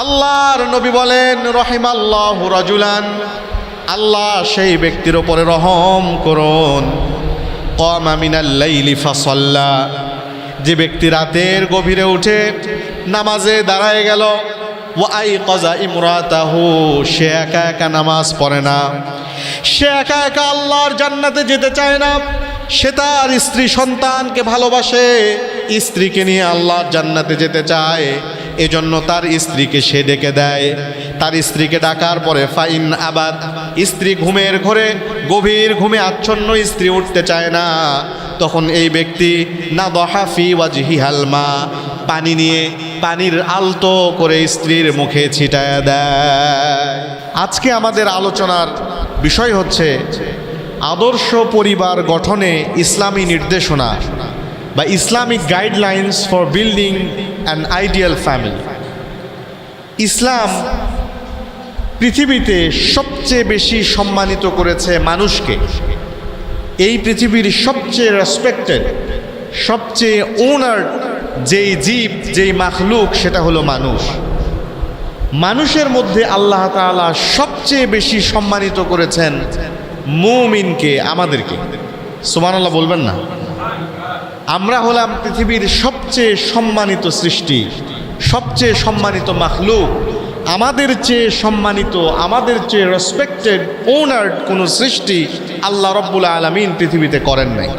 আল্লাহর নবী বলেন, রহিমাল্লাহু রাজুলান, আল্লাহ সেই ব্যক্তির উপরে রহম করুন, ক্বামা মিনাল লাইলি ফাসাল্লা, যে ব্যক্তি রাতের গভীরে উঠে নামাজে দাঁড়ায় গেল, ওয়া আইকাযা ইমরাতাহু, সে একা একা নামাজ পড়ে না, সে একা একা আল্লাহর জান্নাতে যেতে চায় না, সে তার স্ত্রী সন্তানকে ভালোবাসে, স্ত্রীকে নিয়ে আল্লাহর জান্নাতে যেতে চায়, এজন্য তার স্ত্রীকে সে ডেকে দেয়। তার স্ত্রীকে ডাকার পরে ফাইন আবাদ, স্ত্রী ঘুমের ঘরে গভীর ঘুমে আচ্ছন্ন, স্ত্রী উঠতে চায় না, তখন এই ব্যক্তি না দহাফি ওয়াজহিহাল মা, পানি নিয়ে পানির আলতো করে স্ত্রীর মুখে ছিটায় দেয়। আজকে আমাদের আলোচনার বিষয় হচ্ছে আদর্শ পরিবার গঠনে ইসলামী নির্দেশনা বা Islamic guidelines for building an ideal family. ইসলাম পৃথিবীতে সবচেয়ে বেশি সম্মানিত করেছে মানুষকে। এই পৃথিবীর সবচেয়ে রেসপেক্টেড, সবচেয়ে অনার্ড যেই জীব, যেই মাখলুক, সেটা হলো মানুষ। মানুষের মধ্যে আল্লাহ তাআলা সবচেয়ে বেশি সম্মানিত করেছেন মুমিনকে, আমাদেরকে। সুবহানাল্লাহ বলবেন না? আমরা হলাম পৃথিবীর সবচেয়ে সম্মানিত সৃষ্টি, সবচেয়ে সম্মানিত মাখলুক। আমাদের চেয়ে সম্মানিত, আমাদের চেয়ে রেসপেক্টেড, অনার্ড কোনো সৃষ্টি আল্লাহ রাব্বুল আলামিন পৃথিবীতে করেন নাই।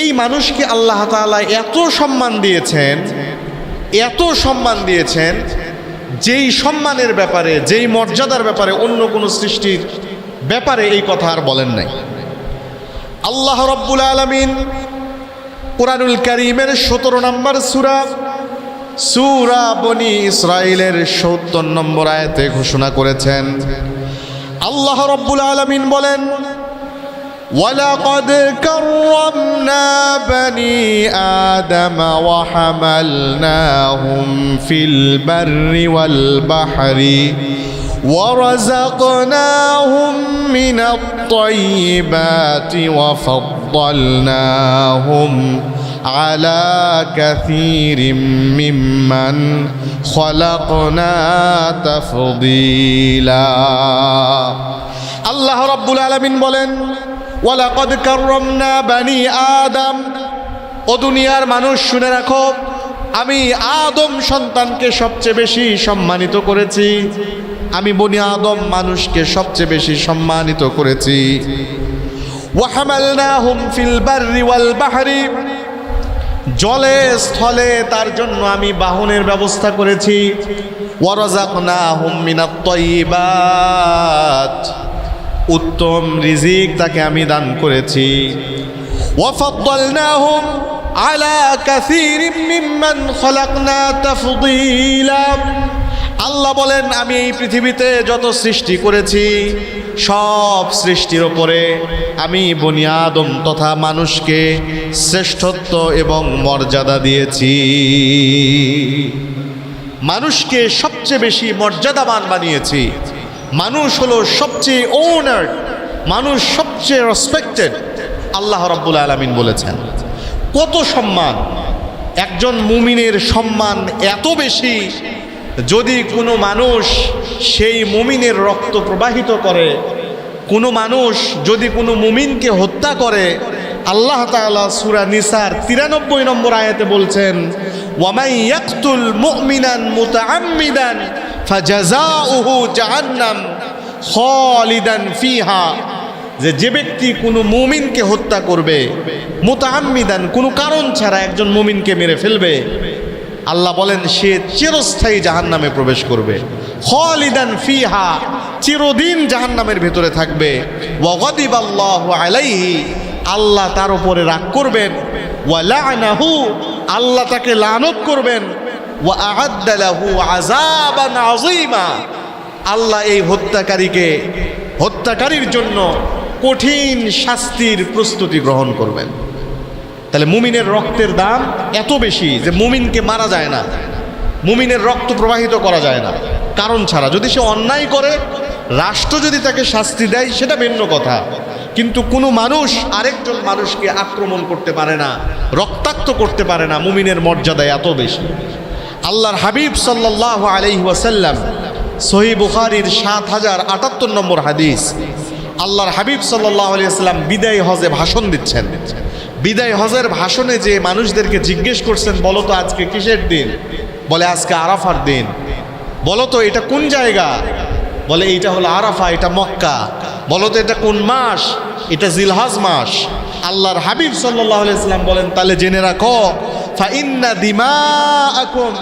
এই মানুষকে আল্লাহ তাআলা এত সম্মান দিয়েছেন, এত সম্মান দিয়েছেন, যেই সম্মানের ব্যাপারে, যেই মর্যাদার ব্যাপারে অন্য কোনো সৃষ্টির ব্যাপারে এই কথা আর বলেন নাই। আল্লাহ রাব্বুল আলামিন কুরআনুল কারীমের 17 নম্বর সূরা বনি ইসরাঈলের 70 নম্বর আয়াতে ঘোষণা করেছেন, আল্লাহ রাব্বুল আলামিন বলেন, ওয়ালাকাদ কাররামনা বনি আদম ওয়া হামালনাহুম ফিল বাররি ওয়াল বাহরি ورزقناهم من الطيبات وفضلناهم على كثير ممن خلقنا تفضيلا। আল্লাহ রাব্বুল আলামিন বলেন, ওয়ালাকাদ কাররামনা বনি আদম, ও দুনিয়ার মানুষ শুনে রাখো, আমি আদম সন্তানকে সবচেয়ে বেশি সম্মানিত করেছি। আমি বনি আদম মানুষকে সবচেয়ে বেশি সম্মানিত করেছি। ওয়া হামালনাহুম ফিল বাররি ওয়াল বাহরি, জলে স্থলে তার জন্য আমি বাহনের ব্যবস্থা করেছি। ওয়া রাযাকনাহুম মিনাত তাইয়্যিবাত, উত্তম রিজিক তাকে আমি দান করেছি। ওয়া ফাদ্দালনাহুম আলা কাসীরিম মিম্মান খালাকনা তাফদীলা। আল্লাহ বলেন, আমি এই পৃথিবীতে যত সৃষ্টি করেছি সব সৃষ্টির ওপরে আমি বনি আদম তথা মানুষকে শ্রেষ্ঠত্ব এবং মর্যাদা দিয়েছি। মানুষকে সবচেয়ে বেশি মর্যাদাবান বানিয়েছি। মানুষ হলো সবচেয়ে অনার্ড, মানুষ সবচেয়ে রেসপেক্টেড। আল্লাহ রাব্বুল আলামিন বলেছেন, কত সম্মান! একজন মুমিনের সম্মান এত বেশি, যদি কোনো মানুষ সেই মুমিনের রক্ত প্রবাহিত করে, কোনো মানুষ যদি কোনো মুমিনকে হত্যা করে, আল্লাহ তাআলা সূরা নিসার 93 নম্বর আয়াতে বলছেন, ওয়ামান ইয়াকতুল মুমিনান মুতাআম্মিদান ফাজাযাউহু জাহান্নাম খালিদান ফিহা, যে ব্যক্তি কোনো মুমিনকে হত্যা করবে, মুতাআম্মিদান, কোনো কারণ ছাড়া একজন মুমিনকে মেরে ফেলবে, আল্লাহ বলেন সে চিরস্থায়ী জাহান্নামে প্রবেশ করবে। খালিদান ফিহা, চিরদিন জাহান্নামের ভেতরে থাকবে। ওয়া গাদিবাল্লাহু আলাইহি, আল্লাহ তার উপরে রাগ করবেন। ওয়া লা'নাহু, আল্লাহ তাকে লানত করবেন। ওয়া আ'আদ্দা লাহু আযাবান আযীমা, আল্লাহ এই হত্যাকারীর জন্য কঠিন শাস্তির প্রস্তুতি গ্রহণ করবেন। তাহলে মুমিনের রক্তের দাম এত বেশি যে মুমিনকে মারা যায় না, মুমিনের রক্ত প্রবাহিত করা যায় না কারণ ছাড়া। যদি সে অন্যায় করে, রাষ্ট্র যদি তাকে শাস্তি দেয় সেটা ভিন্ন কথা, কিন্তু কোনো মানুষ আরেকজন মানুষকে আক্রমণ করতে পারে না, রক্তাক্ত করতে পারে না। মুমিনের মর্যাদা এত বেশি। আল্লাহর হাবিব সাল্লাল্লাহু আলাইহি ওয়াসাল্লাম সহিহ বুখারীর ৭০৭৮ নম্বর হাদিস, আল্লাহর হাবিব সাল্লাল্লাহু আলাইহি ওয়াসাল্লাম বিদায় হজে ভাষণ দিচ্ছেন। বিদায় হজের ভাষণে যে মানুষদেরকে জিজ্ঞেস করছেন, বলো তো আজকে কিসের দিন? বলে আজকে আরাফার দিন। বলো তো এটা কোন জায়গা? বলে এইটা হলো আরাফা, এটা মক্কা। বলো তো এটা কোন মাস? এটা জিলহজ মাস। আল্লাহর হাবিব সাল্লাল্লাহু আলাইহি ওয়াসাল্লাম বলেন, তাহলে জেনে রাখো, ফা ইন্না দিমাআকুম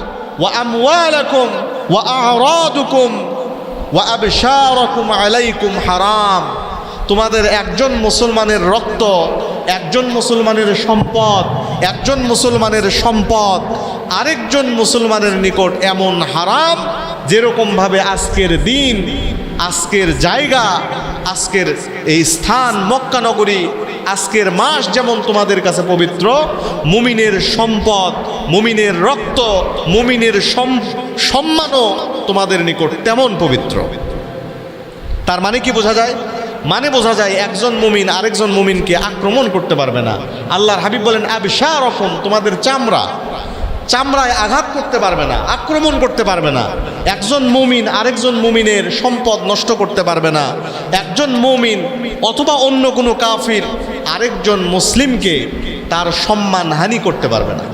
ওয়া আমওয়ালাকুম ওয়া আ'রাদুকুম ওয়া আবশারাকুম আলাইকুম হারাম। তোমাদের একজন মুসলমানের রক্ত, একজন মুসলমানের সম্পদ, একজন মুসলমানের সম্পদ আরেকজন মুসলমানের নিকট এমন হারাম, যেরকমভাবে আজকের দিন, আজকের জায়গা, আজকের এই স্থান মক্কা নগরী, আজকের মাস যেমন তোমাদের কাছে পবিত্র, মুমিনের সম্পদ, মুমিনের রক্ত, মুমিনের সম্মানও তোমাদের নিকট তেমন পবিত্র। তার মানে কি বোঝা যায়? মানে বোঝা যায় একজন মুমিন আরেকজন মুমিনকে আক্রমণ করতে পারবে না। আল্লাহর হাবিব বলেন, আবশারকুম, তোমাদের চামড়ায় আঘাত করতে পারবে না, আক্রমণ করতে পারবে না। একজন মুমিন আরেকজন মুমিনের সম্পদ নষ্ট করতে পারবে না। একজন মুমিন অথবা অন্য কোনো কাফির আরেকজন মুসলিমকে তার সম্মান হানি করতে পারবে না।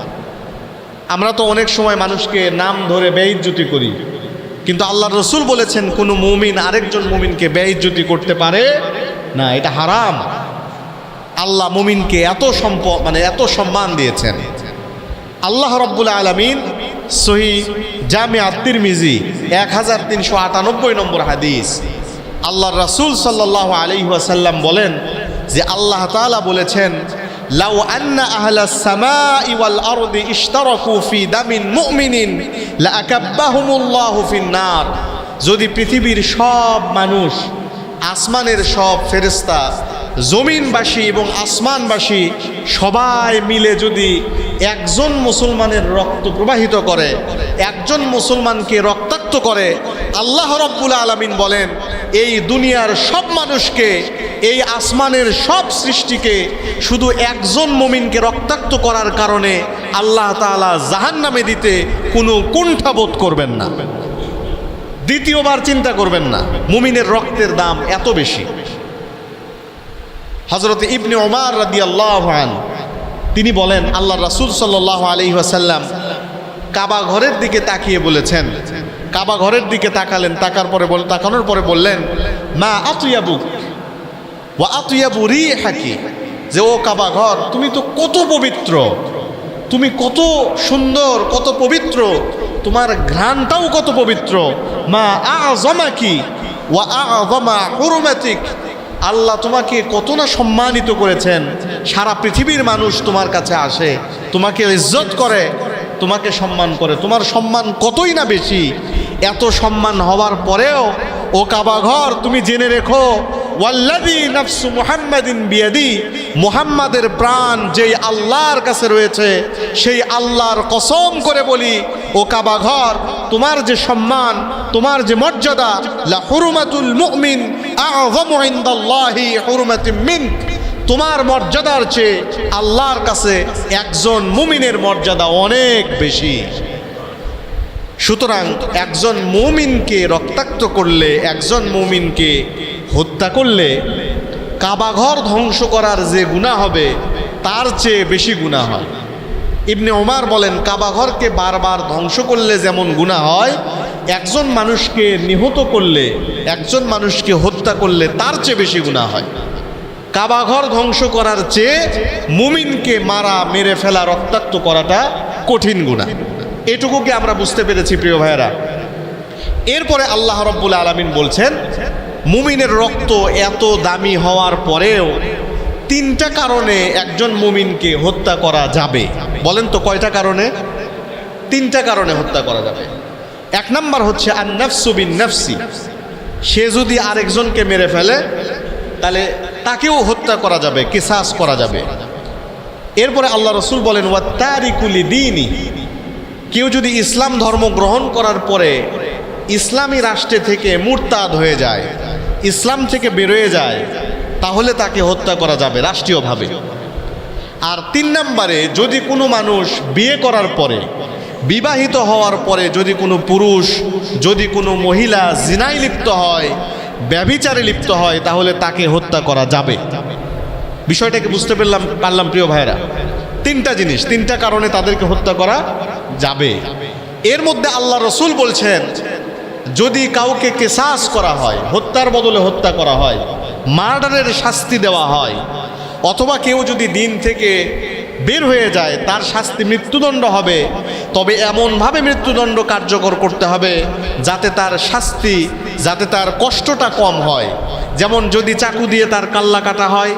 আমরা তো অনেক সময় মানুষকে নাম ধরে বেইজ্জতি করি, কিন্তু আল্লাহর রাসূল বলেছেন কোনো মুমিন আরেকজন মুমিনকে বেইজ্জতি করতে পারে না, এটা হারাম। আল্লাহ মুমিনকে এত সম্পদ, এত সম্মান দিয়েছেন। আল্লাহ রাব্বুল আলামিন সহিহ জামি আত-তিরমিজি 1398 নম্বর হাদিস, আল্লাহর রাসূল সাল্লাল্লাহু আলাইহি ওয়াসাল্লাম বলেন যে আল্লাহ তাআলা বলেছেন, লাউ আন্না আহলাস সামাই ওয়াল আরদি ইশতারাকু ফি দামিন মুমিনিন লাআকাব্বাহুমুল্লাহু ফিন নার। যদি পৃথিবীর সব মানুষ, আসমানের সব ফেরেশতা, জমিনবাসী এবং আসমানবাসী সবাই মিলে যদি একজন মুসলমানের রক্ত প্রবাহিত করে, একজন মুসলমানকে রক্তাক্ত করে, আল্লাহ রাব্বুল আলামিন বলেন এই দুনিয়ার সব মানুষকে, এই আসমানের সব সৃষ্টিকে শুধু একজন মুমিনকে রক্তাক্ত করার কারণে আল্লাহ তাআলা জাহান্নামে দিতে কোনো কুণ্ঠাবোধ করবেন না, দ্বিতীয়বার চিন্তা করবেন না। মুমিনের রক্তের দাম এত বেশি। হযরত ইবনে ওমর রাদিয়াল্লাহু আনহু তিনি বলেন, আল্লাহর রাসূল সাল্লাল্লাহু আলাইহি ওয়াসাল্লাম কাবা ঘরের দিকে তাকিয়ে বলেছেন, কাবা ঘরের দিকে তাকালেন, তাকানোর পরে বললেন, মা আতয়াবুক ওয়া আতয়াবু রিহাকি, যে ও কাবা ঘর, তুমি তো কত পবিত্র, তুমি কত সুন্দর, কত পবিত্র, তোমার ঘ্রাণটাও কত পবিত্র। মা আযমাকি ওয়া আযমা হুরমাতিক, আল্লাহ তোমাকে কত না সম্মানিত করেছেন, সারা পৃথিবীর মানুষ তোমার কাছে আসে, তোমাকে ইজ্জত করে, তোমাকে সম্মান করে, তোমার সম্মান কতই না বেশি। এত সম্মান হওয়ার পরেও ও কাবা ঘর, তুমি জেনে রেখো, ওয়াল্লাযী নাফসু মুহাম্মাদিন বিয়াদি, মুহাম্মাদের প্রাণ যেই আল্লাহর কাছে রয়েছে, সেই আল্লাহর কসম করে বলি, ও কাবা ঘর, তোমার যে সম্মান, তোমার যে মর্যাদা, লা হুরমাতুল মুমিন আযমু ইনদাল্লাহি হুরমাতিন মিনক, তোমার মর্যাদার চেয়ে আল্লাহর কাছে একজন মুমিনের মর্যাদা অনেক বেশি। সুতরাং একজন মুমিনকে রক্তাক্ত করলে, একজন মুমিনকে হত্যা করলে কাবাঘর ধ্বংস করার যে গুনাহ হবে তার চেয়ে বেশি গুনাহ হয়। ইবনে ওমর বলেন, কাবাঘরকে বারবার ধ্বংস করলে যেমন গুনাহ হয়, একজন মানুষকে নিহত করলে, একজন মানুষকে হত্যা করলে তার চেয়ে বেশি গুনাহ হয়। কাবাঘর ধ্বংস করার চেয়ে মুমিনকে মেরে ফেলা, রক্তাক্ত করাটা কঠিন গুনাহ। এটুকুকে আমরা বুঝতে পেরেছি প্রিয় ভাইয়েরা। এরপরে আল্লাহ রাব্বুল আলামিন বলছেন, মুমিনের রক্ত এত দামি হওয়ার পরেও তিনটা কারণে একজন মুমিনকে হত্যা করা যাবে। বলেন তো কয়টা কারণে? তিনটা কারণে হত্যা করা যাবে। এক নাম্বার হচ্ছে আন-নাফসু বিন-নাফসি, সে যদি আরেকজনকে মেরে ফেলে তাহলে তাকেও হত্যা করা যাবে, কিসাস করা যাবে। এরপরে আল্লাহ রাসূল বলেন, ওয়াত-তারিকু লিদীনি, কেউ যদি ইসলাম ধর্ম গ্রহণ করার পরে ইসলামী রাষ্ট্রে থেকে মুরতাদ হয়ে যায়, ইসলাম থেকে বেরোয় যায়, তাহলে তাকে হত্যা করা যাবে রাষ্ট্রীয়ভাবে। আর তিন নম্বরে, যদি কোনো মানুষ বিয়ে করার পরে বিবাহিত হওয়ার পরে যদি কোনো পুরুষ, যদি কোনো মহিলা জিনায় লিপ্ত হয়, ব্যভিচারে লিপ্ত হয়, তাহলে তাকে হত্যা করা যাবে। বিষয়টাকে বুঝতে পারলাম প্রিয় ভাইরা? তিনটা জিনিস, তিনটা কারণে তাদেরকে হত্যা করা যাবে। এর মধ্যে আল্লাহ রসুল বলছেন, যদি কাউকে কিসাস করা হয়, হত্যার বদলে হত্যা করা হয়, মার্ডারের শাস্তি দেওয়া হয়, অথবা কেউ যদি দিন থেকে বের হয়ে যায়, তার শাস্তি মৃত্যুদণ্ড হবে, তবে এমনভাবে মৃত্যুদণ্ড কার্যকর করতে হবে যাতে তার শাস্তি, যাতে তার কষ্টটা কম হয়। যেমন যদি চাকু দিয়ে তার কাল্লা কাটা হয়,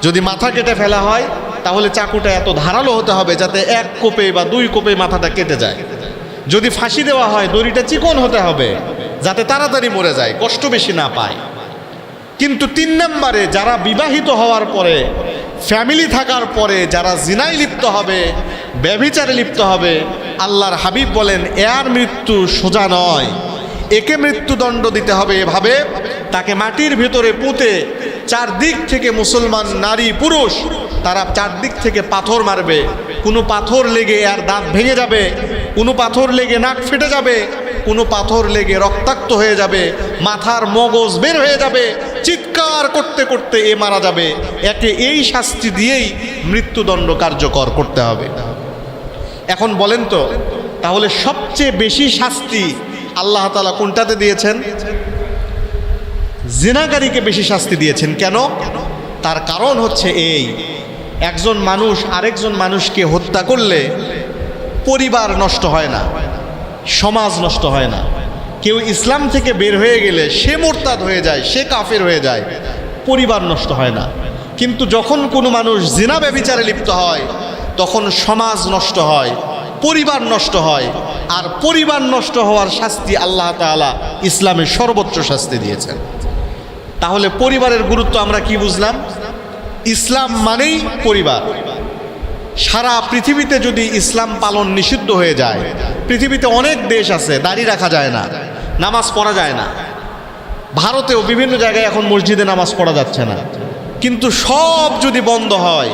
যদি মাথা কেটে ফেলা হয়, তাহলে চাকুটা এত ধারালো হতে হবে যাতে 1 কোপে বা 2 কোপে মাথাটা কেটে যায়। যদি ফাঁসি দেওয়া হয়, দড়িটা চিকন হতে হবে যাতে তাড়াতাড়ি মরে যায়, কষ্ট বেশি না পায়। কিন্তু 3 নম্বরে, যারা বিবাহিত হওয়ার পরে, ফ্যামিলি থাকার পরে যারা জিনায় লিপ্ত হবে, ব্যভিচারে লিপ্ত হবে, আল্লাহর হাবিব বলেন এর মৃত্যু সোজা নয়। একে মৃত্যুদণ্ড দিতে হবে এভাবে, তাকে মাটির ভিতরে পুঁতে চারদিক থেকে মুসলমান নারী পুরুষ তারা চারদিক থেকে পাথর মারবে। কোনো পাথর লেগে এর দাঁত ভেঙে যাবে, কোনো পাথর লেগে নাক ফেটে যাবে, কোনো পাথর লেগে রক্তাক্ত হয়ে যাবে, মাথার মগজ বের হয়ে যাবে, চিৎকার করতে করতে এ মারা যাবে। একে এই শাস্তি দিয়েই মৃত্যুদণ্ড কার্যকর করতে হবে। এখন বলেন তো, তাহলে সবচেয়ে বেশি শাস্তি আল্লাহ তাআলা কোনটাতে দিয়েছেন? জিনাকারীকে বেশি শাস্তি দিয়েছেন। কেন? তার কারণ হচ্ছে এই, একজন মানুষ আরেকজন মানুষকে হত্যা করলে পরিবার নষ্ট হয় না, সমাজ নষ্ট হয় না। কেউ ইসলাম থেকে বের হয়ে গেলে সে মোরতাদ হয়ে যায়, সে কাফের হয়ে যায়, পরিবার নষ্ট হয় না। কিন্তু যখন কোনো মানুষ জিনা ব্যভিচারে লিপ্ত হয়, তখন সমাজ নষ্ট হয়, পরিবার নষ্ট হয়। আর পরিবার নষ্ট হওয়ার শাস্তি আল্লাহ তাআলা ইসলামের সর্বোচ্চ শাস্তি দিয়েছেন। তাহলে পরিবারের গুরুত্ব আমরা কি বুঝলাম? ইসলাম মানেই পরিবার। সারা পৃথিবীতে যদি ইসলাম পালন নিষিদ্ধ হয়ে যায়, পৃথিবীতে অনেক দেশ আছে দাড়ি রাখা যায় না, নামাজ পড়া যায় না। ভারতেও বিভিন্ন জায়গায় এখন মসজিদে নামাজ পড়া যাচ্ছে না। কিন্তু সব যদি বন্ধ হয়,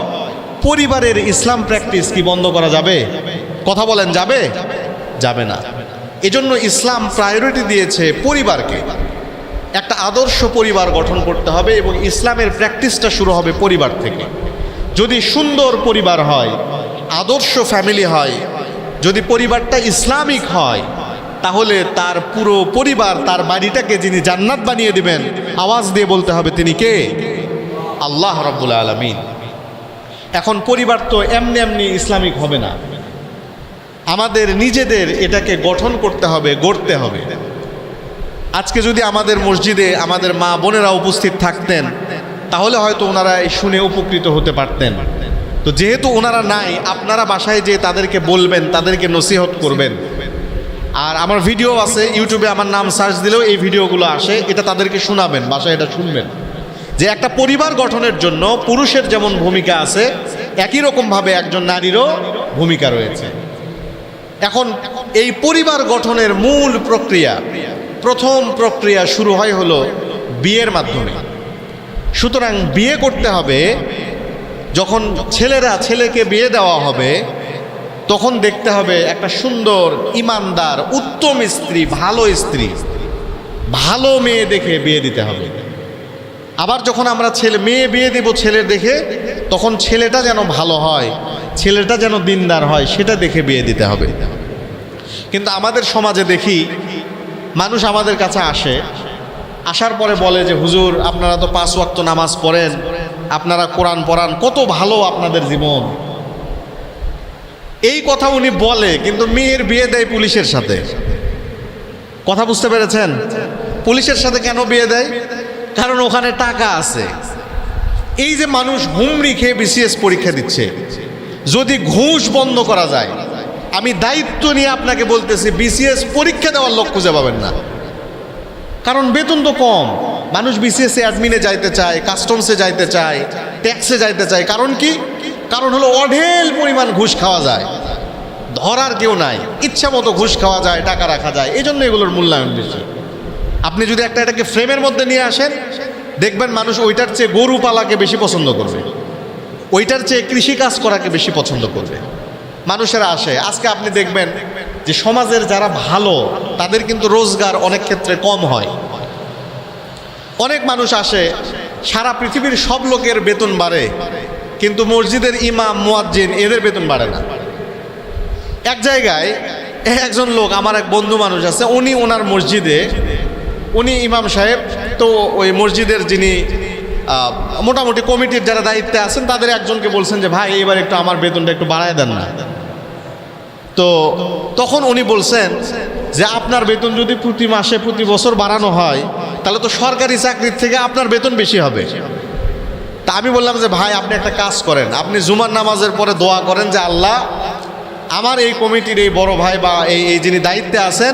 পরিবারের ইসলাম প্র্যাকটিস কি বন্ধ করা যাবে? কথা বলেন, যাবে? যাবে না। এজন্য ইসলাম প্রায়োরিটি দিয়েছে পরিবারকে। একটা আদর্শ পরিবার গঠন করতে হবে এবং ইসলামের প্র্যাকটিসটা শুরু হবে পরিবার থেকে। যদি সুন্দর পরিবার হয়, আদর্শ ফ্যামিলি হয়, যদি পরিবারটা ইসলামিক হয়, তাহলে তার পুরো পরিবার, তার বাড়িটাকে যিনি জান্নাত বানিয়ে দিবেন, আওয়াজ দিয়ে বলতে হবে তিনি কে? আল্লাহ রাব্বুল আলামিন। এখন পরিবার তো এমনি এমনি ইসলামিক হবে না, আমাদের নিজেদের এটাকে গঠন করতে হবে, গড়তে হবে। আজকে যদি আমাদের মসজিদে আমাদের মা বোনেরা উপস্থিত থাকতেন, তাহলে হয়তো ওনারা শুনে উপকৃত হতে পারতেন। তো যেহেতু ওনারা নাই, আপনারা বাসায় যেয়ে তাদেরকে বলবেন, তাদেরকে নসিহত করবেন। আর আমার ভিডিও আছে ইউটিউবে, আমার নাম সার্চ দিলেও এই ভিডিওগুলো আসে, এটা তাদেরকে শোনাবেন, বাসায় এটা শুনবেন যে একটা পরিবার গঠনের জন্য পুরুষের যেমন ভূমিকা আছে, একই রকমভাবে একজন নারীরও ভূমিকা রয়েছে। এখন এই পরিবার গঠনের মূল প্রক্রিয়া, প্রথম প্রক্রিয়া শুরু হলো বিয়ের মাধ্যমে। সুতরাং বিয়ে করতে হবে। যখন ছেলেকে বিয়ে দেওয়া হবে, তখন দেখতে হবে একটা সুন্দর, ইমানদার, উত্তম স্ত্রী, ভালো মেয়ে দেখে বিয়ে দিতে হবে। আবার যখন আমরা মেয়ে বিয়ে দেব ছেলের দেখে, তখন ছেলেটা যেন ভালো হয়, ছেলেটা যেন দিনদার হয়, সেটা দেখে বিয়ে দিতে হবে। কিন্তু আমাদের সমাজে দেখি মানুষ আমাদের কাছে আসার পরে বলে যে হুজুর, আপনারা তো 5 ওয়াক্ত নামাজ পড়েন, আপনারা কোরআন পড়ান, কত ভালো আপনাদের জীবন। এই কথা উনি বলে, কিন্তু মেয়ের বিয়ে দেয় পুলিশের সাথে। কথা বুঝতে পেরেছেন? পুলিশের সাথে কেন বিয়ে দেয়? কারণ ওখানে টাকা আছে। এই যে মানুষ হুমড়ি খেয়ে বিসিএস পরীক্ষা দিচ্ছে, যদি ঘুষ বন্ধ করা যায়, আমি দায়িত্ব নিয়ে আপনাকে বলতেছি, বিসিএস পরীক্ষা দেওয়ার লোক খুঁজে পাবেন না। কারণ বেতন তো কম। মানুষ বিসিএসে অ্যাডমিনে যাইতে চায়, কাস্টমসে যাইতে চায়, ট্যাক্সে যাইতে চায়। কারণ কি? কারণ হলো অঢেল পরিমাণ ঘুষ খাওয়া যায়, ধরার কেউ নাই, ইচ্ছা মতো ঘুষ খাওয়া যায়, টাকা রাখা যায়, এই জন্য এগুলোর মূল্যায়ন বেশি। আপনি যদি এটাকে ফ্রেমের মধ্যে নিয়ে আসেন, দেখবেন মানুষ ওইটার চেয়ে গরু পালাকে বেশি পছন্দ করবে, ওইটার চেয়ে কৃষিকাজ করাকে বেশি পছন্দ করবে। মানুষেরা আসে। আজকে আপনি দেখবেন যে সমাজের যারা ভালো তাদের কিন্তু রোজগার অনেক ক্ষেত্রে কম হয়। অনেক মানুষ আসে, সারা পৃথিবীর সব লোকের বেতন বাড়ে, কিন্তু মসজিদের ইমাম মুয়াজ্জিন এদের বেতন বাড়ে না। এক জায়গায় একজন লোক, আমার এক বন্ধু মানুষ আছে, উনি ওনার মসজিদে, উনি ইমাম সাহেব, তো ওই মসজিদের যিনি মোটামুটি কমিটির যারা দায়িত্বে আছেন তাদের একজনকে বলছেন যে ভাই এবার একটু আমার বেতনটা একটু বাড়ায় দেন না। তো তখন উনি বলছেন যে আপনার বেতন যদি প্রতি মাসে প্রতি বছর বাড়ানো হয় তাহলে তো সরকারি চাকরির থেকে আপনার বেতন বেশি হবে। তা আমি বললাম যে ভাই আপনি একটা কাজ করেন, আপনি জুমার নামাজের পরে দোয়া করেন যে আল্লাহ আমার এই কমিটির এই বড় ভাই বা এই যিনি দায়িত্বে আছেন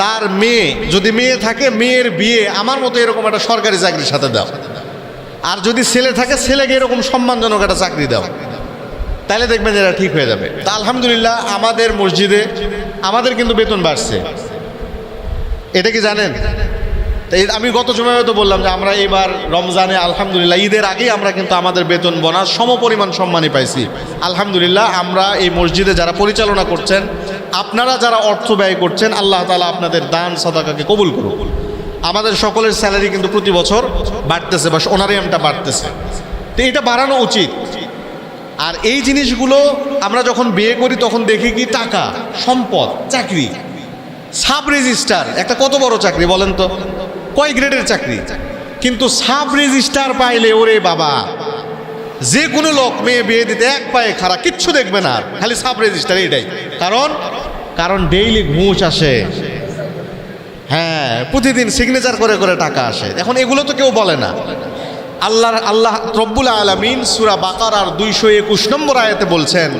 তার মেয়ে, যদি মেয়ে থাকে মেয়ের বিয়ে আমার মতো এরকম একটা সরকারি চাকরির সাথে দাও, আর যদি ছেলে থাকে ছেলেকে এরকম সম্মানজনক একটা চাকরি দাও, তাহলে দেখবেন যে এটা ঠিক হয়ে যাবে। তা আলহামদুলিল্লাহ আমাদের মসজিদে আমাদের কিন্তু বেতন বাড়ছে, এটা কি জানেন? তাই আমি গত সময় তো বললাম যে আমরা এবার রমজানে আলহামদুলিল্লাহ ঈদের আগেই আমরা কিন্তু আমাদের বেতন বোনাস সমপরিমাণ সম্মানই পাইছি আলহামদুলিল্লাহ। আমরা এই মসজিদে যারা পরিচালনা করছেন, আপনারা যারা অর্থ ব্যয় করছেন, আল্লাহ তাআলা আপনাদের দান সাদাকাকে কবুল করুন। আমাদের সকলের স্যালারি কিন্তু প্রতি বছর বাড়তেছে বা অনারিয়ামটা বাড়তেছে, তো এটা বাড়ানো উচিত। আর এই জিনিসগুলো আমরা যখন বিয়ে করি তখন দেখি কি টাকা, সম্পদ, চাকরি, সাব রেজিস্ট্রার একটা কত বড় চাকরি বলেন তো, কয় গ্রেডের চাকরি, কিন্তু সাব রেজিস্ট্রার পাইলে ওরে বাবা যে কোনো লোক মেয়ে বিয়ে দিতে এক পায়ে খাড়া, কিচ্ছু দেখবে না, খালি সাব রেজিস্ট্রার। এইটাই কারণ ডেইলি ঘুষ আসে, হ্যাঁ প্রতিদিন সিগনেচার করে করে টাকা আসে। এখন এগুলো তো কেউ বলে না। আল্লাহ রব্বুল আলামিন সূরা বাকারার 221 নম্বর আয়াতে বলছেন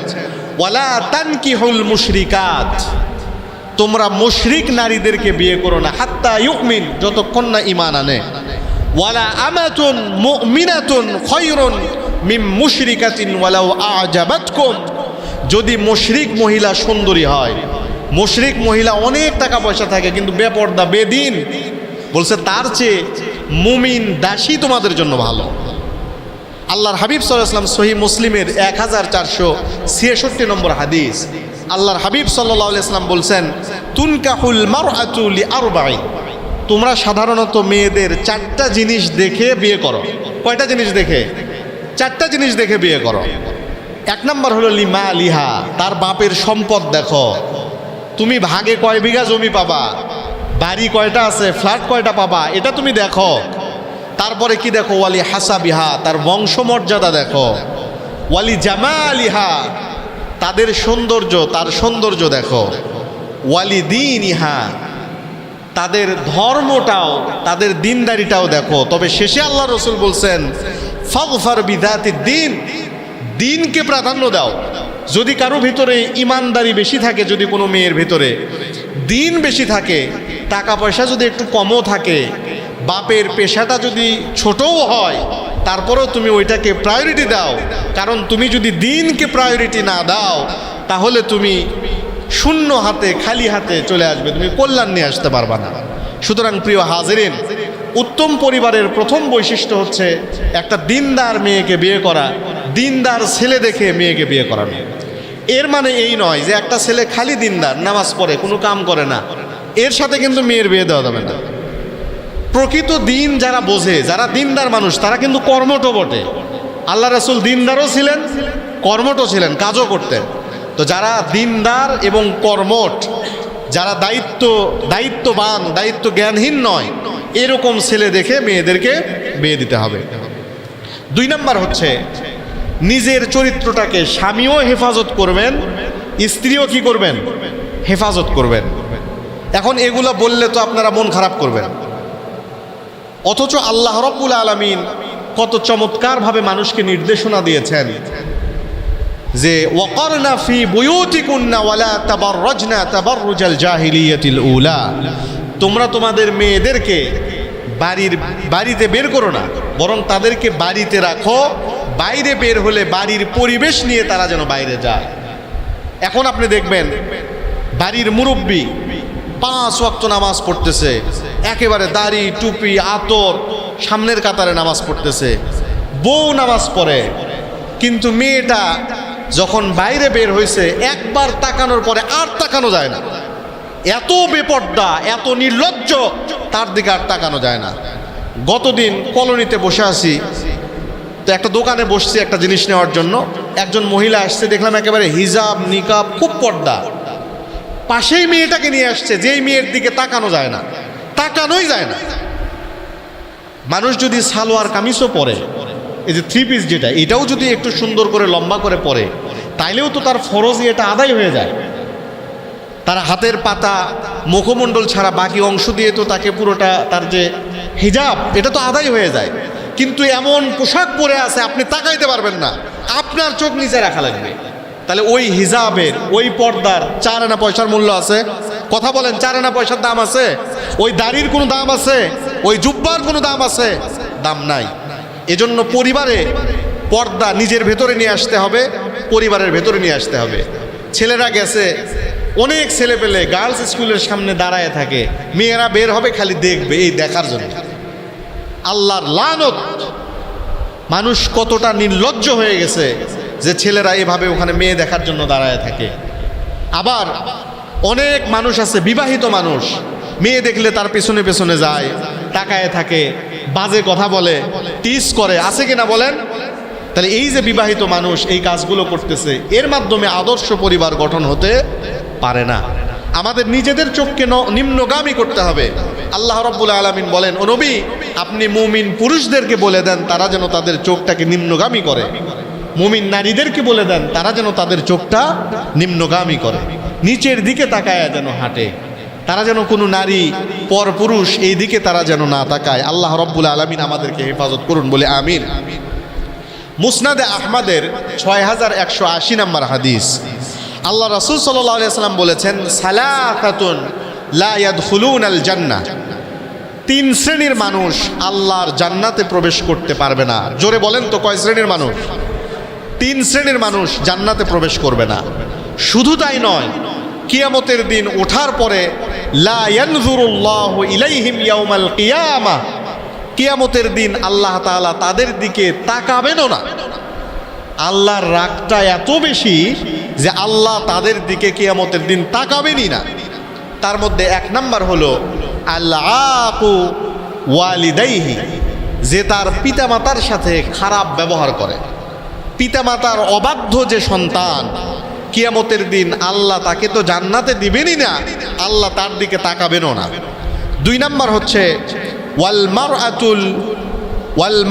ওয়ালা তানকিহুল মুশরিকাত, তোমরা মুশরিক নারীদেরকে বিয়ে করো না, হাত্তা ইউমিন, যতক্ষণ না ঈমান আনে। ওয়ালা আমাতুন মুমিনাতুন খায়রুন মিন মুশরিকাতিন ওয়ালাউ আ'জাবাতকুম, যদি মুশরিক মহিলা সুন্দরী হয়, মুশরিক মহিলা অনেক টাকা পয়সা থাকে কিন্তু বেপর্দা বেদিন, বলছে তার চেয়ে মুমিন দাসী তোমাদের জন্য ভালো। আল্লাহর হাবিব সাল্লাল্লাহু আলাইহি ওয়াসাল্লাম সহিহ মুসলিমের 1466 নম্বর হাদিস, আল্লাহর হাবিব সাল্লাল্লাহু আলাইহি ওয়াসাল্লাম বলছেন তুনকাহুল মারআতু লিআরবাঈন, তোমরা সাধারণত মেয়েদের 4টা জিনিস দেখে বিয়ে করো। কয়টা জিনিস দেখে? 4টা জিনিস দেখে বিয়ে করো। 1 নম্বর হলো লিমা লিহা, তার বাপের সম্পদ দেখো, তুমি ভাগে কয় বিঘা জমি পাবা, বাড়ি কয়টা আছে, ফ্ল্যাট কয়টা পাবা, এটা তুমি দেখো। তারপরে কি দেখো? ওয়ালি হাসাবিহা, তার বংশমর্যাদা দেখো। ওয়ালি জামালিহা, তাদের সৌন্দর্য, তার সৌন্দর্য দেখো। ওয়ালি দীনিহা, তাদের ধর্মটাও, তাদের দিনদারিটাও দেখো। তবে শেষে আল্লাহ রসুল বলছেন ফাগফার বিযাতিদ দ্বীন, দিনকে প্রাধান্য দাও। যদি কারো ভিতরে ইমানদারি বেশি থাকে, যদি কোনো মেয়ের ভিতরে দিন বেশি থাকে, টাকা পয়সা যদি একটু কমও থাকে, বাপের পেশাটা যদি ছোটও হয়, তারপরেও তুমি ওইটাকে প্রায়োরিটি দাও। কারণ তুমি যদি দিনকে প্রায়োরিটি না দাও তাহলে তুমি শূন্য হাতে, খালি হাতে চলে আসবে, তুমি কল্যাণ নিয়ে আসতে পারবা না। সুতরাং প্রিয় হাজিরিন, উত্তম পরিবারের প্রথম বৈশিষ্ট্য হচ্ছে একটা দিনদার মেয়েকে বিয়ে করা, দিনদার ছেলে দেখে মেয়েকে বিয়ে করানো। এর মানে এই নয় যে একটা ছেলে খালি দিনদার, নামাজ পড়ে, কোনো কাম করে না, এর সাথে কিন্তু মেয়ের বিয়ে দেওয়া যাবে না। প্রকৃত দিন যারা বোঝে, যারা দিনদার মানুষ, তারা কিন্তু কর্মঠ বটে। আল্লাহ রাসূল দিনদারও ছিলেন, কর্মঠ ছিলেন, কাজও করতেন। তো যারা দিনদার এবং কর্মঠ, যারা দায়িত্ববান, দায়িত্ব জ্ঞানহীন নয়, এরকম ছেলে দেখে মেয়েদেরকে বিয়ে দিতে হবে। 2 নম্বর হচ্ছে নিজের চরিত্রটাকে স্বামীও হেফাজত করবেন, স্ত্রীও কি করবেন? হেফাজত করবেন। এখন এগুলো বললে তো আপনারা মন খারাপ করবেন, অথচ আল্লাহ রাব্বুল আলামিন কত চমৎকারভাবে মানুষকে নির্দেশনা দিয়েছেন যে ওয়াকারনা ফি বুয়ুতিকুন্না ওয়ালা তাবাররাজনা তাবাররুজাল জাহিলিয়াতিল উলা, তোমরা তোমাদের মেয়েদেরকে বাড়িতে বের করো না, বরং তাদেরকে বাড়িতে রাখো, বাইরে বের হলে বাড়ির পরিবেশ নিয়ে তারা যেন বাইরে যায়। এখন আপনি দেখবেন বাড়ির মুরব্বী 5 ওয়াক্ত নামাজ পড়তেছে, একেবারে দাড়ি টুপি আতর, সামনের কাতারে নামাজ পড়তেছে, বউ নামাজ পড়ে, কিন্তু মেয়েটা যখন বাইরে বের হয়েছে একবার তাকানোর পরে আর তাকানো যায় না। এত বেপর্দা, এত নির্লজ্জ, তার দিকে আর তাকানো যায় না। গতদিন কলোনিতে বসে আছি, তো একটা দোকানে বসছি একটা জিনিস নেওয়ার জন্য। একজন মহিলা আসছে, দেখলাম একেবারে হিজাব নিকাব, খুব পর্দা। পাশেই মেয়েটাকে নিয়ে আসছে, যেই মেয়ের দিকে তাকানো যায় না, তাকানোই যায় না। মানুষ যদি সালোয়ার কামিজও পরে, এই যে থ্রি পিস যেটা, এটাও যদি একটু সুন্দর করে লম্বা করে পরে, তাইলেও তো তার ফরজই এটা আদায় হয়ে যায়। তার হাতের পাতা মুখমণ্ডল ছাড়া বাকি অংশ দিয়ে তো তাকে পুরোটা, তার যে হিজাব, এটা তো আদায় হয়ে যায়। কিন্তু এমন পোশাক পরে আছে আপনি তাকাইতে পারবেন না, আপনার চোখ নিচে রাখা লাগবে। তাহলে ওই হিজাবের, ওই পর্দার 4 আনা পয়সার মূল্য আছে? কথা বলেন, 4 আনা পয়সার দাম আছে? ওই দাড়ির কোনো দাম আছে? ওই জুব্বার কোনো দাম আছে? দাম নাই। এজন্য পরিবারে পর্দা নিজের ভেতরে নিয়ে আসতে হবে, পরিবারের ভেতরে নিয়ে আসতে হবে। ছেলেরা গেছে, অনেক ছেলে পেলে গার্লস স্কুলের সামনে দাঁড়ায় থাকে, মেয়েরা বের হবে খালি দেখবে, এই দেখার জন্য। আল্লাহর লানত! মানুষ কতটা নির্লজ্জ হয়ে গেছে যে ছেলেরা এভাবে ওখানে মেয়ে দেখার জন্য দাঁড়ায় থাকে। আবার অনেক মানুষ আছে, বিবাহিত মানুষ, মেয়ে দেখলে তার পেছনে পেছনে যায়, তাকায় থাকে, বাজে কথা বলে, টিস করে, আছে কিনা বলেন? তাহলে এই যে বিবাহিত মানুষ এই কাজগুলো করতেছে, এর মাধ্যমে আদর্শ পরিবার গঠন হতে পারে না। আমাদের নিজেদের চোখকে নিম্নগামী করতে হবে। আল্লাহ রাব্বুল আলামিন বলেন, ও নবী, আপনি মুমিন পুরুষদেরকে বলে দেন তারা যেন তাদের চোখটাকে নিম্নগামী করে, মুমিন নারীদেরকে বলে দেন তারা যেন তাদের চোখটা নিম্নগামী করে, নিচের দিকে তাকায় যেন হাঁটে, তারা যেন কোনো নারী পর পুরুষ এই দিকে তারা যেন না তাকায়। আল্লাহ রাব্বুল আলামিন আমাদেরকে হেফাজত করুন, বলে আমিন। মুসনাদে আহমদের 6180 নম্বর হাদিস, আল্লাহ রাসূল সাল্লাল্লাহু আলাইহি ওয়াসাল্লাম বলেছেন, সালাসাতুন লা ইয়াদখুলুনাল জান্নাহ, 3 শ্রেণীর মানুষ আল্লাহর জান্নাতে প্রবেশ করতে পারবে না। জোরে বলেন তো, কয় শ্রেণীর মানুষ? 3 শ্রেণীর মানুষ জান্নাতে প্রবেশ করবে না। শুধু তাই নয়, কিয়ামতের দিন ওঠার পরে লা ইয়ানজুরুল্লাহু ইলাইহিম ইয়াউমাল কিয়ামাহ, কিয়ামতের দিন আল্লাহ তাআলা তাদের দিকে তাকাবেনও না। আল্লাহর রাগটা এত বেশি যে আল্লাহ তাদের দিকে কিয়ামতের দিন তাকাবেনই না। তার মধ্যে 1 নাম্বার হলো আল-আকু ওয়ালিদাইহি, যে তার পিতামাতার সাথে খারাপ ব্যবহার করে। পিতামাতার অবাধ্য যে সন্তান, কিয়ামতের দিন আল্লাহ তাকে তো জান্নাতে দিবেনই না, আল্লাহ তার দিকে তাকাবেনও না। 2 নাম্বার হচ্ছে ওয়াল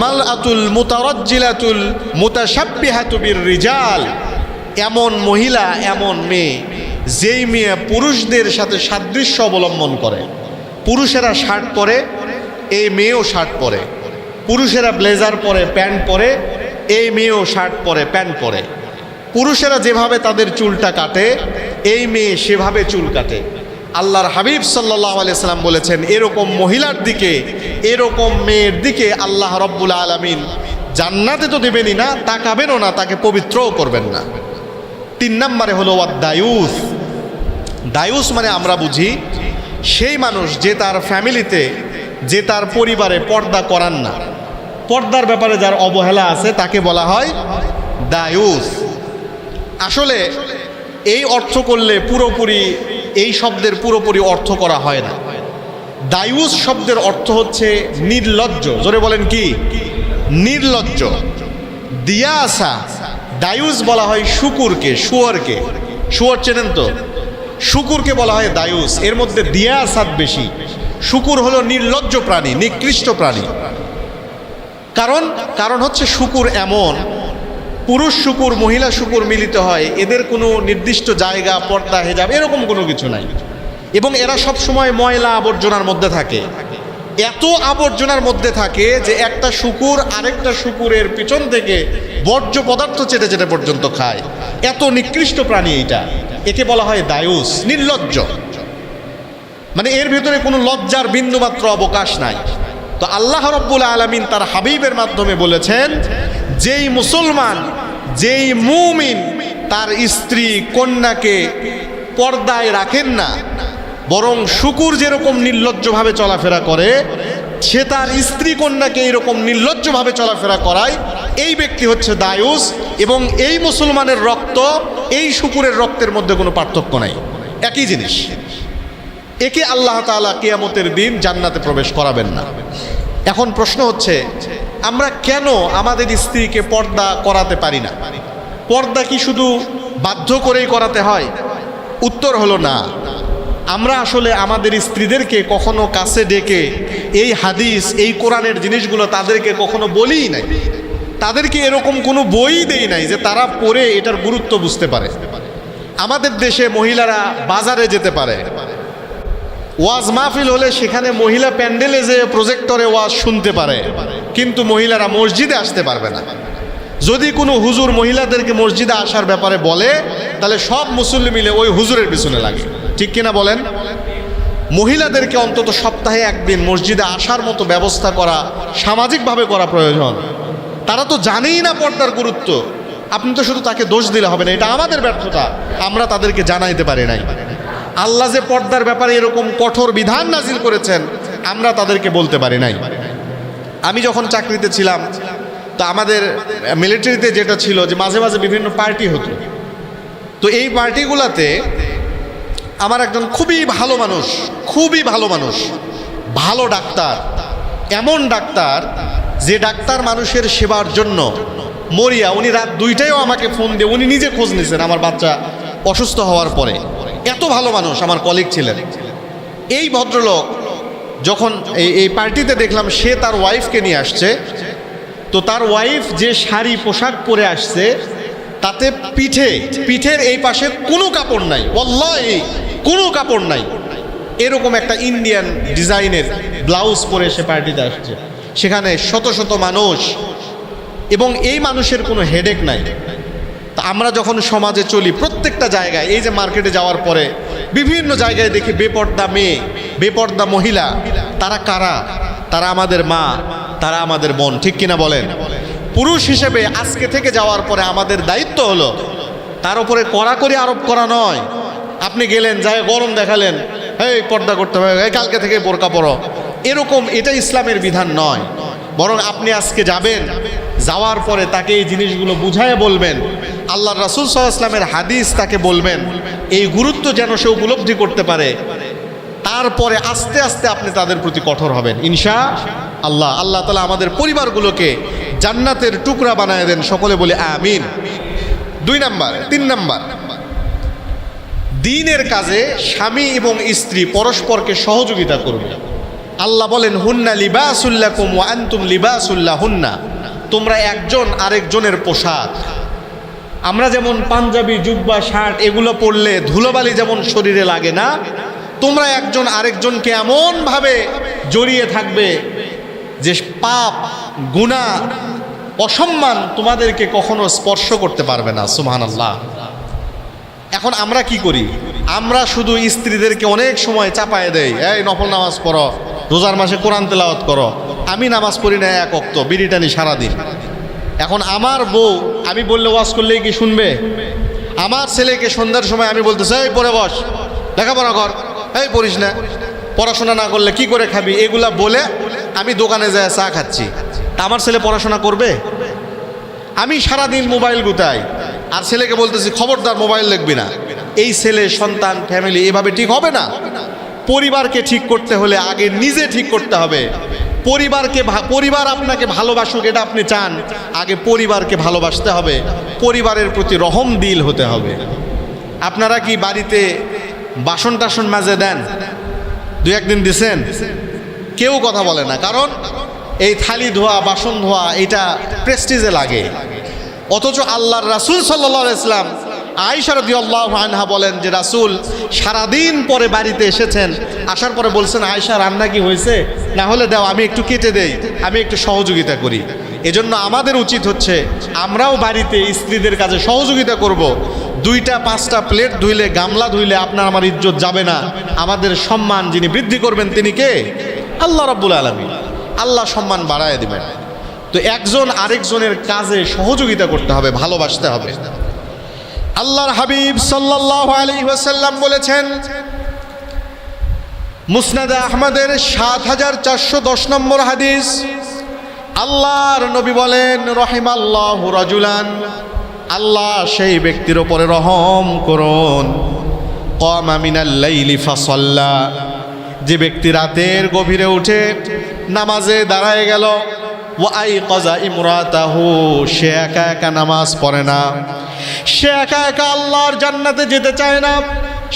মারআতুল মুতারাজ্জিলাতুল মুতাশাব্বিহাতু বির-রিজাল, এমন মহিলা, এমন মেয়ে, যেই মেয়ে পুরুষদের সাথে সাদৃশ্য অবলম্বন করে। পুরুষেরা শার্ট পরে, এই মেয়েও শার্ট পরে। পুরুষেরা ব্লেজার পরে, প্যান্ট পরে, এই মেয়েও শার্ট পরে, প্যান্ট পরে। পুরুষেরা যেভাবে তাদের চুলটা কাটে, এই মেয়ে সেভাবে চুল কাটে। আল্লাহর হাবিব সাল্লাল্লাহু আলাইহি সাল্লাম বলেছেন, এরকম মহিলার দিকে, এরকম মেয়ের দিকে আল্লাহ রাব্বুল আলামিন জান্নাতে তো দেবেনই না, তাকাবেনও না, তাকে পবিত্রও করবেন না। 3 নম্বরে হলো দায়ুস। দায়ুস মানে আমরা বুঝি সেই মানুষ যে তার ফ্যামিলিতে, যে তার পরিবারে পর্দা করান না, পর্দার ব্যাপারে যার অবহেলা আছে, তাকে বলা হয় দায়ুস। আসলে এই অর্থ করলে পুরোপুরি, এই শব্দের পুরোপুরি অর্থ করা হয় না। দায়ুস শব্দের অর্থ হচ্ছে নির্লজ্জ। জোরে বলেন কি? নির্লজ্জ। দিয়াসা, দায়ুস বলা হয় শুকুরকে, শুয়োরকে। শুয়োর চেনেন তো? শুকুরকে বলা হয় দায়ুস। এর মধ্যে দিয়াসাত বেশি। শুকুর হলো নির্লজ্জ প্রাণী, নিকৃষ্ট প্রাণী। কারণ হচ্ছে শুকুর এমন, পুরুষ শুকুর মহিলা শুকুর মিলিত হয়, এদের কোনো নির্দিষ্ট জায়গা, পর্দা, হেজাব এরকম কোনো কিছু নাই। এবং এরা সব সময় ময়লা আবর্জনার মধ্যে থাকে। এত আবর্জনার মধ্যে থাকে যে একটা শুকুর আরেকটা শুকুরের পিছন থেকে বর্জ্য পদার্থ চেটে চেটে পর্যন্ত খায়। এত নিকৃষ্ট প্রাণী এইটা। একে বলা হয় দায়ুস, নির্লজ্জ। মানে এর ভিতরে কোনো লজ্জার বিন্দুমাত্র অবকাশ নাই। তো আল্লাহ রাব্বুল আলামিন তার হাবিবের মাধ্যমে বলেছেন, যেই মুসলমান, যেই মুমিন তার স্ত্রী কন্যাকে পর্দায় রাখেন না, বরং শুকুর যেরকম নির্লজ্জভাবে চলাফেরা করে, সে তার স্ত্রী কন্যাকে এরকম নির্লজ্জভাবে চলাফেরা করায়, এই ব্যক্তি হচ্ছে দায়ুস। এবং এই মুসলমানের রক্ত এই শূকরের রক্তের মধ্যে কোনো পার্থক্য নাই, একই জিনিস। একে আল্লাহ তাআলা কিয়ামতের দিন জান্নাতে প্রবেশ করাবেন না। এখন প্রশ্ন হচ্ছে, আমরা কেন আমাদের স্ত্রীকে পর্দা করাতে পারি না? পর্দা কি শুধু বাধ্য করেই করাতে হয়? উত্তর হলো না। আমরা আসলে আমাদের স্ত্রীদেরকে কখনো কাছে ডেকে এই হাদিস, এই কোরআনের জিনিসগুলো তাদেরকে কখনো বলিই নাই। তাদেরকে এরকম কোনো বই দেই নাই যে তারা পড়ে এটার গুরুত্ব বুঝতে পারে। আমাদের দেশে মহিলারা বাজারে যেতে পারে, ওয়াজ মাহফিল হলে সেখানে মহিলা প্যান্ডেলে যে প্রজেক্টরে ওয়াজ শুনতে পারে, কিন্তু মহিলারা মসজিদে আসতে পারবে না। যদি কোনো হুজুর মহিলাদেরকে মসজিদে আসার ব্যাপারে বলে, তাহলে সব মুসল্লি মিলে ওই হুজুরের পিছনে লাগে, ঠিক কিনা বলেন? মহিলাদেরকে অন্তত সপ্তাহে একদিন মসজিদে আসার মতো ব্যবস্থা করা, সামাজিকভাবে করা প্রয়োজন। তারা তো জানেই না পর্দার গুরুত্ব। আপনি তো শুধু তাকে দোষ দিলে হবে না, এটা আমাদের ব্যর্থতা, আমরা তাদেরকে জানাইতে পারি নাই। আল্লাহ যে পর্দার ব্যাপারে এরকম কঠোর বিধান নাজিল করেছেন, আমরা তাদেরকে বলতে পারি নাই। আমি যখন চাকরিতে ছিলাম, তো আমাদের মিলিটারিতে যেটা ছিল যে মাঝে মাঝে বিভিন্ন পার্টি হতো। তো এই পার্টিগুলোতে আমার একজন খুবই ভালো মানুষ, ভালো ডাক্তার, এমন ডাক্তার যে ডাক্তার মানুষের সেবার জন্য মরিয়া, উনি রাত 2টায়ও আমাকে ফোন দিয়ে উনি নিজে খোঁজ নিয়েছেন আমার বাচ্চা অসুস্থ হওয়ার পরে। এত ভালো মানুষ আমার কলিগ ছিলেন। এই ভদ্রলোক যখন এই পার্টিতে দেখলাম সে তার ওয়াইফকে নিয়ে আসছে, তো তার ওয়াইফ যে শাড়ি পোশাক পরে আসছে তাতে পিঠের এই পাশে কোনো কাপড় নাই, ওয়াল্লাহি কোনো কাপড় নাই। এরকম একটা ইন্ডিয়ান ডিজাইনের ব্লাউজ পরে সে পার্টিতে আসছে। সেখানে শত শত মানুষ, এবং এই মানুষের কোনো হেডেক নাই। তা আমরা যখন সমাজে চলি, প্রত্যেকটা জায়গায়, এই যে মার্কেটে যাওয়ার পরে বিভিন্ন জায়গায় দেখি বেপর্দা মেয়ে, বেপর্দা মহিলা। তারা কারা? তারা আমাদের মা, তারা আমাদের বোন, ঠিক কিনা বলেন? পুরুষ হিসেবে আজকে থেকে যাওয়ার পরে আমাদের দায়িত্ব হলো তার উপরে কড়াকড়ি আরোপ করা নয়। আপনি গেলেন, যায় গরম দেখালেন, এই পর্দা করতে হবে, এই কালকে থেকে বোরকা পরো, এরকম এটা ইসলামের বিধান নয়। বরং আপনি আজকে যাবেন, যাওয়ার পরে তাকে এই জিনিসগুলো বুঝায় বলবেন, আল্লাহ রাসূল সাল্লাল্লাহু আলাইহি ওয়াসাল্লামের হাদিস তাকে বলবেন, এই গুরুত্ব যেন সে উপলব্ধি করতে পারে। তারপরে আস্তে আস্তে আপনি তাদের প্রতি কঠোর হবেন ইনশাআল্লাহ। আল্লাহ তাআলা আমাদের পরিবারগুলোকে জান্নাতের টুকরা বানায় দেন, সকলে বলে আমিন। 3 নাম্বার, দ্বীনের কাজে স্বামী এবং স্ত্রী পরস্পরকে সহযোগিতা করবে। আল্লাহ বলেন, হুন্না লিবাসুল লাকুম ওয়া আনতুম লিবাসুল লাহুন্না, তোমরা একজন আরেকজনের পোশাক। আমরা যেমন পাঞ্জাবি, জুব্বা, শার্ট এগুলো পরলে ধুলোবালি যেমন শরীরে লাগে না, তোমরা একজন আরেকজনকে এমনভাবে জড়িয়ে থাকবে যে পাপ, গুনাহ, অসম্মান তোমাদেরকে কখনো স্পর্শ করতে পারবে না। সুবহানাল্লাহ। এখন আমরা কি করি? আমরা শুধু স্ত্রীদেরকে অনেক সময় চাপায় দেই, এই নফল নামাজ পড়ো, রোজার মাসে কোরআন তেলাওয়াত করো। আমি নামাজ পড়ি না, এক ওয়াক্ত বিড়ি টানি সারাদিন। এখন আমার বউ আমি বললে ওয়াজ করলেই কি শুনবে? আমার ছেলেকে সন্ধ্যার সময় আমি বলতেছি, এই পড়ে বস, লেখাপড়া কর, এই পড়িস না, পড়াশোনা না করলে কি করে খাবি, এগুলা বলে আমি দোকানে যায় চা খাচ্ছি। তা আমার ছেলে পড়াশোনা করবে? আমি সারাদিন মোবাইল গুতাই, আর ছেলেকে বলতেছি খবরদার মোবাইল দেখবি না। এই ছেলে, সন্তান, ফ্যামিলি এভাবে ঠিক হবে না। পরিবারকে ঠিক করতে হলে আগে নিজে ঠিক করতে হবে। পরিবার আপনাকে ভালোবাসুক এটা আপনি চান, আগে পরিবারকে ভালোবাসতে হবে, পরিবারের প্রতি রহম দিল হতে হবে। আপনারা কি বাড়িতে বাসন টাসন মাজে দেন? 2-1 দিন দিছেন? কেউ কথা বলে না, কারণ এই থালি ধোয়া, বাসন ধোয়া এটা প্রেস্টিজে লাগে। অথচ আল্লাহর রাসূল সাল্লাল্লাহু আলাইহি ওয়াসাল্লাম, আয়েশা রাদিয়াল্লাহু আনহা বলেন যে রাসূল সারাদিন পরে বাড়িতে এসেছেন, আসার পরে বলছেন, আয়েশা রান্না কি হয়েছে? না হলে দাও, আমি একটু কেটে দেই, আমি একটু সহযোগিতা করি। এজন্য আমাদের উচিত হচ্ছে আমরাও বাড়িতে স্ত্রীদের কাজে সহযোগিতা করব। 2টা-5টা প্লেট ধুইলে, গামলা ধুইলে আপনার আমার ইজ্জত যাবে না। আমাদের সম্মান যিনি বৃদ্ধি করবেন তিনি কে? আল্লাহ রাব্বুল আলামিন। আল্লাহ সম্মান বাড়ায় দিবেন। তো একজন আরেকজনের কাজে সহযোগিতা করতে হবে, ভালোবাসতে হবে। আল্লাহর হাবিব সাল্লাল্লাহু আলাইহি ওয়াসাল্লাম বলেছেন, মুসনাদে আহমদের ৭,৪১০ নম্বর হাদিস, আল্লাহর নবী বলেন, রহিমাল্লাহু রাজুলান, আল্লাহ সেই ব্যক্তির উপরে রহম করুন, কামা মিনাল লাইলি ফাসাল্লা, যে ব্যক্তি রাতের গভীরে উঠে নামাজে দাঁড়ায় গেল, ওয়া আইকাযা ইমরাতাহু, সে একা একা নামাজ পড়ে না, সে একা একা আল্লাহর জান্নাতে যেতে চায় না,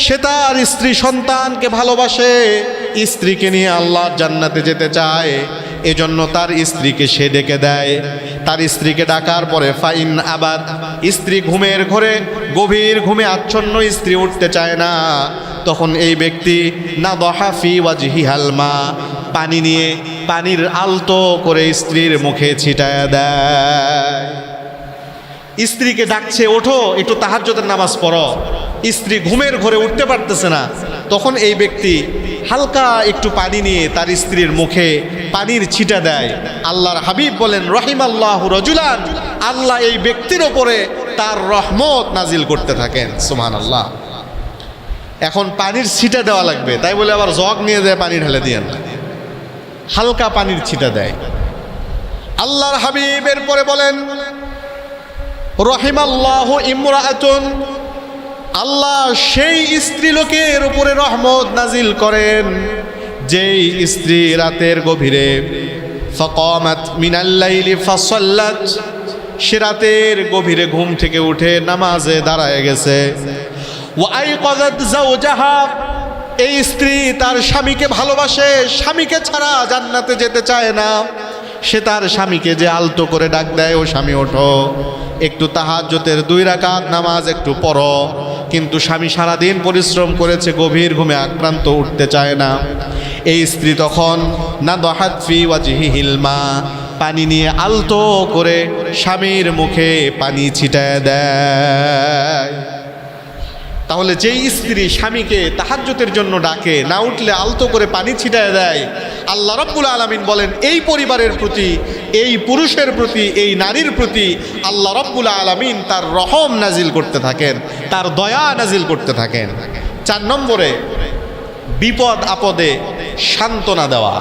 সে তার স্ত্রী সন্তানকে ভালোবাসে, স্ত্রীকে নিয়ে আল্লাহর জান্নাতে যেতে চায়, এজন্য তার স্ত্রীকে সে ডেকে দেয়। তার স্ত্রীকে ডাকার পরে ফাইন আবাদ, স্ত্রী ঘুমের ঘরে গভীর ঘুমে আচ্ছন্ন, স্ত্রী উঠতে চায় না, তখন এই ব্যক্তি না দহাফি ওয়াজহিহাল মা, পানি নিয়ে পানির আলতো করে স্ত্রীর মুখে ছিটায় দেয়। স্ত্রীকে ডাকছে, ওঠো একটু তাহাজ্জুদের নামাজ পড়ো, স্ত্রী ঘুমের ঘরে উঠতে পারতেছে না, তখন এই ব্যক্তি হালকা একটু পানি নিয়ে তার স্ত্রীর মুখে পানির ছিটা দেয়। আল্লাহর হাবিব বলেন, রহিমাল্লাহু রাজুলান, আল্লাহ এই ব্যক্তির ওপরে তার রহমত নাজিল করতে থাকেন। সুবহানাল্লাহ। এখন পানির ছিটা দেওয়া লাগবে, তাই বলে আবার জগ নিয়ে যায় পানি ঢেলে দিয়েন না, হালকা পানির ছিটা দেয়। আল্লাহর হাবিব এরপরে বলেন, রহিমাল্লাহু ইমরাআতুন, আল্লাহ সেই স্ত্রী লোকের উপরে রহমত নাজিল করেন যেই স্ত্রী রাতের গভীরে ফাকামাত মিনাল লাইলি ফাসাল্লাত, সে রাতের গভীরে ঘুম থেকে উঠে নামাজে দাঁড়ায় গেছে। ওয়া আইকাযাত যাওজাহা, এই স্ত্রী তার স্বামীকে ভালোবাসে, স্বামীকে ছাড়া জান্নাতে যেতে চায় না, সে তার স্বামীকে যে আলতো করে ডাক দেয়, ও স্বামী ওঠো একটু তাহাজ্জুদের 2 রাকাত নামাজ একটু পড়ো, কিন্তু স্বামী সারাদিন পরিশ্রম করেছে, গভীর ঘুমে আক্রান্ত, উঠতে চায় না। এই স্ত্রী তখন না দহাত ফি ওয়াজহিহিল মা, পানি নিয়ে আলতো করে স্বামীর মুখে পানি ছিটায় দেয়। তাহলে যেই স্ত্রী স্বামীকে তাহাজ্জুদের জন্য ডাকে, না উঠলে আলতো করে পানি ছিটায় দেয়, আল্লাহ রাব্বুল আলামিন বলেন এই পরিবারের প্রতি, এই পুরুষের প্রতি, এই নারীর প্রতি আল্লাহ রাব্বুল আলামিন তার রহম নাজিল করতে থাকেন, তার দয়া নাজিল করতে থাকেন। 4 নম্বরে, বিপদ আপদে সান্ত্বনা দেওয়া।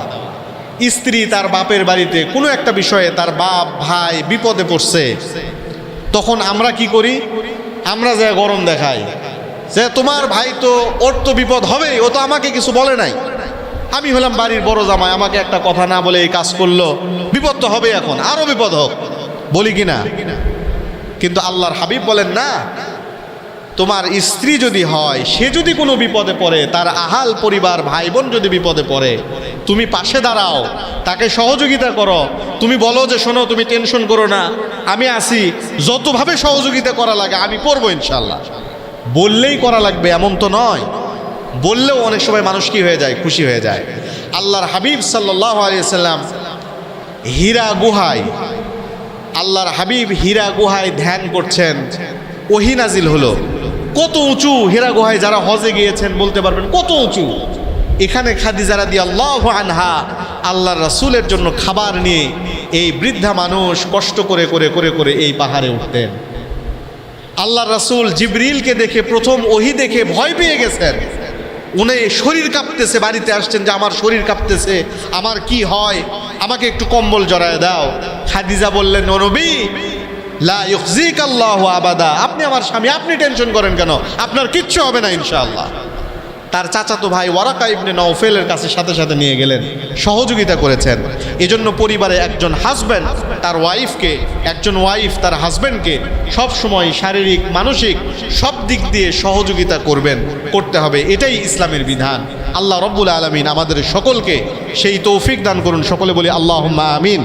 স্ত্রী তার বাপের বাড়িতে কোনো একটা বিষয়ে তার বাপ ভাই বিপদে পড়ছে, তখন আমরা কি করি? আমরা যা গরম দেখাই যে তোমার ভাই তো, ওর তো বিপদ হবে, ও তো আমাকে কিছু বলে নাই, আমি হলাম বাড়ির বড় জামাই, আমাকে একটা কথা না বলে এই কাজ করলো, বিপদ তো হবে, এখন আরো বিপদ হোক, বলি কিনা? কিন্তু আল্লাহর হাবিব বলেন, না, তোমার স্ত্রী যদি হয়, সে যদি কোনো বিপদে পড়ে, তার আহাল পরিবার ভাই বোন যদি বিপদে পড়ে, তুমি পাশে দাঁড়াও, তাকে সহযোগিতা করো, তুমি বলো যে শোনো তুমি টেনশন করো না, আমি আছি, যতভাবে সহযোগিতা করা লাগে আমি করবো ইনশাল্লাহ। বললেই করা লাগবে এমন তো নয়, বললেও অনেক সময় মানুষ কি হয়ে যায়, খুশি হয়ে যায়। আল্লাহর হাবিব সাল্লাল্লাহু আলাইহি সাল্লাম হীরা গুহায়, আল্লাহর হাবিব হীরা গুহায় ধ্যান করছেন, ওহী নাজিল হলো। কত উঁচু হীরা গুহায়, যারা হজে গিয়েছেন বলতে পারবেন কত উঁচু। এখানে খাদিজা রাদিয়াল্লাহু আনহা আল্লাহর রাসূলের জন্য খাবার নিয়ে এই বৃদ্ধা মানুষ কষ্ট করে করে করে করে এই পাহাড়ে উঠতেন। আল্লাহর রাসূল জিবরিলকে দেখে, প্রথম ওহী দেখে ভয় পেয়ে গেছেন, উনি শরীর কাঁপতেছে, বাড়িতে আসছেন যে আমার শরীর কাঁপতেছে, আমার কি হয়, আমাকে একটু কম্বল জড়ায় দাও। খাদিজা বললেন, ও নবী, লা ইউখজিকাল্লাহু আবাদা, আপনি আমার স্বামী, আপনি টেনশন করেন কেন, আপনার কিচ্ছু হবে না ইনশাআল্লাহ। তার চাচাতো ভাই ওয়ারাকা ইবনে নওফেলের কাছে সাথে সাথে নিয়ে গেলেন, সহযোগিতা করেছেন। এজন্য পরিবারে একজন হাজব্যান্ড তার ওয়াইফকে, একজন ওয়াইফ তার হাজব্যান্ডকে সবসময় শারীরিক মানসিক সব দিক দিয়ে সহযোগিতা করতে হবে, এটাই ইসলামের বিধান। আল্লাহ রব্বুল আলামিন আমাদের সকলকে সেই তৌফিক দান করুন, সকলে বলি আল্লাহুম্মা আমিন।